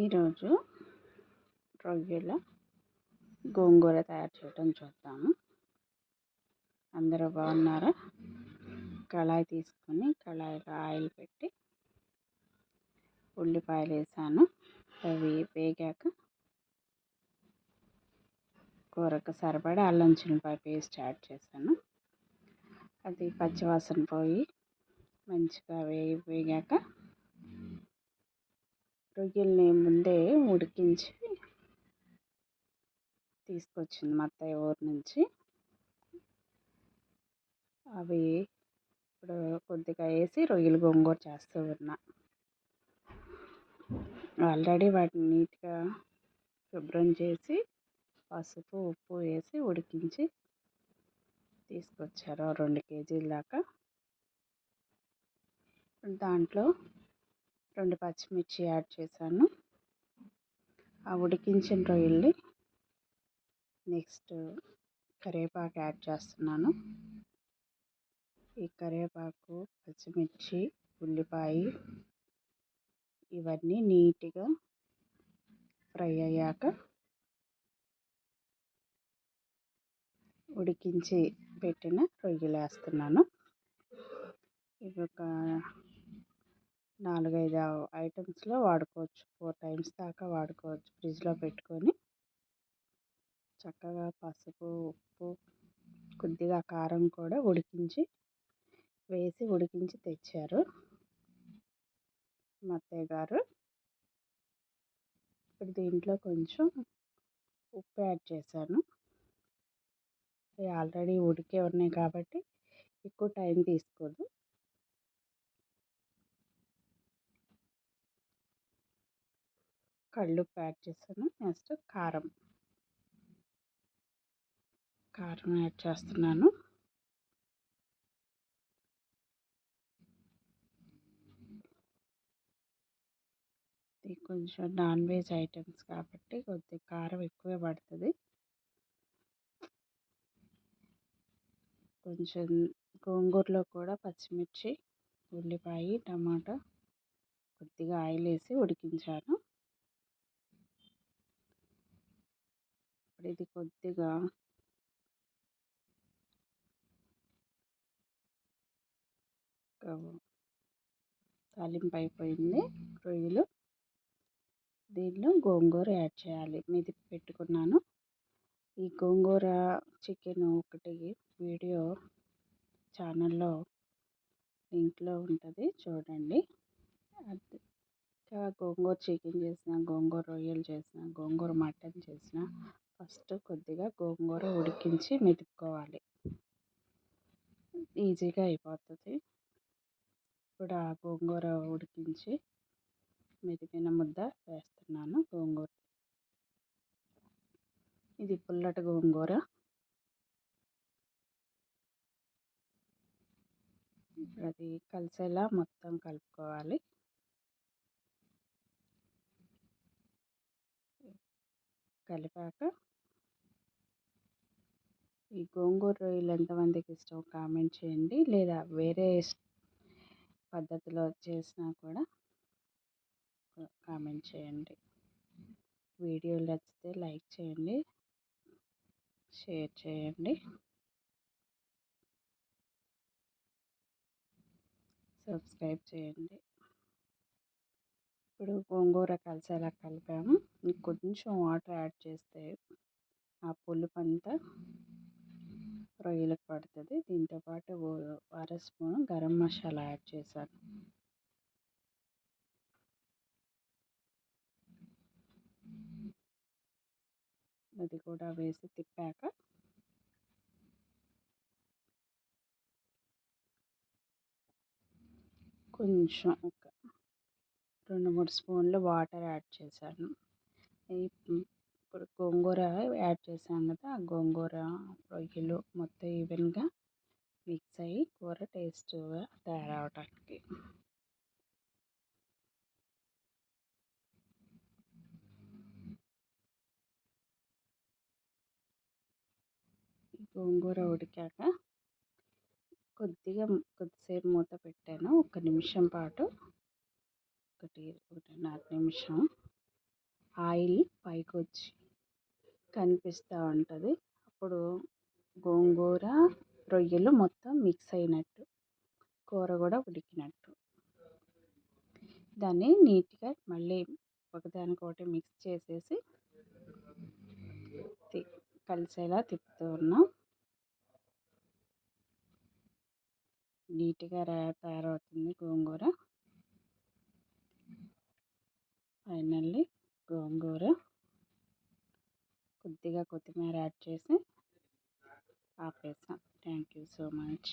ఈరోజు రొయ్యల గోంగూర తయారు చేయడం చూద్దాము. అందరూ బాగున్నారా? కళాయి తీసుకొని కళాయిలో ఆయిల్ పెట్టి ఉల్లిపాయలు వేసాను. అవి వేగాక కూరకు సరిపడా అల్లం చిల్లిపాయ పేస్ట్ యాడ్ చేశాను. అది పచ్చివాసన పోయి మంచిగా వేగాక రొయ్యల్ని ముందే ఉడికించి తీసుకొచ్చింది మా అత్తయ్య ఊరి నుంచి. అవి ఇప్పుడు కొద్దిగా వేసి రొయ్యలు గోంగూర చేస్తూ ఉన్నా. ఆల్రెడీ వాటిని నీట్గా శుభ్రం చేసి పసుపు ఉప్పు వేసి ఉడికించి తీసుకొచ్చారు 2 కేజీల దాకా. దాంట్లో 2 పచ్చిమిర్చి యాడ్ చేశాను. ఆ ఉడికించిన రొయ్యల్ని నెక్స్ట్ కరివేపాకు యాడ్ చేస్తున్నాను. ఈ కరివేపాకు, పచ్చిమిర్చి, ఉల్లిపాయ ఇవన్నీ నీట్గా ఫ్రై అయ్యాక ఉడికించి పెట్టిన రొయ్యలు వేస్తున్నాను. ఇవి ఒక 4-5 ఐటమ్స్లో వాడుకోవచ్చు. 4 టైమ్స్ దాకా వాడుకోవచ్చు. ఫ్రిడ్జ్లో పెట్టుకొని చక్కగా పసుపు, ఉప్పు, కొద్దిగా కారం కూడా వేసి ఉడికించి తెచ్చారు మా అత్తయ్య గారు. ఇప్పుడు దీంట్లో కొంచెం ఉప్పు యాడ్ చేశాను. ఇవి ఆల్రెడీ ఉడికే ఉన్నాయి కాబట్టి ఎక్కువ టైం తీసుకోదు. కళ్ళుప్పు యాడ్ చేశాను. నెక్స్ట్ కారం యాడ్ చేస్తున్నాను. ఇది కొంచెం నాన్ వెజ్ ఐటమ్స్ కాబట్టి కొద్దిగా కారం ఎక్కువే పడుతుంది. కొంచెం గోంగూరలో కూడా పచ్చిమిర్చి, ఉల్లిపాయ, టమాటా కొద్దిగా ఆయిల్ వేసి ఉడికించాను. ఇప్పుడు ఇది కొద్దిగా తాలింపు అయిపోయింది. రొయ్యలు దీనిలో గోంగూర యాడ్ చేయాలి. మెదిపి పెట్టుకున్నాను. ఈ గోంగూర చికెన్ ఒకటి వీడియో ఛానల్లో లింక్లో ఉంటుంది, చూడండి. అది గోంగూర చికెన్ చేసిన, గోంగూర రొయ్యలు చేసిన, గోంగూర మటన్ చేసిన ఫస్ట్ కొద్దిగా గోంగూర ఉడికించి మెదుపుకోవాలి. ఈజీగా అయిపోతుంది. ఇప్పుడు ఆ గోంగూర ఉడికించి మెదిపిన ముద్ద వేస్తున్నాను. గోంగూర ఇది పుల్లటి గోంగూర. అది కలిసేలా మొత్తం కలుపుకోవాలి. కలిపాక ఈ గోంగూర రొయ్యలు ఎంతమందికి ఇష్టం కామెంట్ చేయండి. లేదా వేరే పద్ధతిలో చేసినా కూడా కామెంట్ చేయండి. వీడియో నచ్చితే లైక్ చేయండి, షేర్ చేయండి, సబ్స్క్రైబ్ చేయండి. ఇప్పుడు గోంగూర కలిసేలా కలిపాము. ఇంకొంచెం వాటర్ యాడ్ చేస్తే ఆ పులుపు అంతా రొయ్యలకు పడుతుంది. దీంతోపాటు 1/2 స్పూన్ గరం మసాలా యాడ్ చేశాను. అది కూడా వేసి తిప్పాక కొంచెం ఒక 2-3 స్పూన్లు వాటర్ యాడ్ చేశాను. ఇప్పుడు గోంగూర యాడ్ చేశాను కదా, ఆ గోంగూర రొయ్యలు మొత్తం ఈవెన్గా మిక్స్ అయ్యి కూర టేస్ట్గా తయారవడానికి. గోంగూర ఉడికాక కొద్దిసేపు మూత పెట్టాను. 1 నిమిషం పాటు, 1-1.5 నిమిషం. ఆయిల్ పైకి వచ్చి కనిపిస్తూ ఉంటుంది. అప్పుడు గోంగూర రొయ్యలు మొత్తం మిక్స్ అయినట్టు, కూర కూడా ఉడికినట్టు. దాన్ని నీట్గా మళ్ళీ ఒకదానికొకటి మిక్స్ చేసేసి కలిసేలా తిప్పుతూ ఉన్నాం. నీట్గా తయారవుతుంది గోంగూర. ఫైనల్లీ గోంగూర కొద్దిగా కొత్తిమీర యాడ్ చేసి ఆపేసాం. Thank you so much.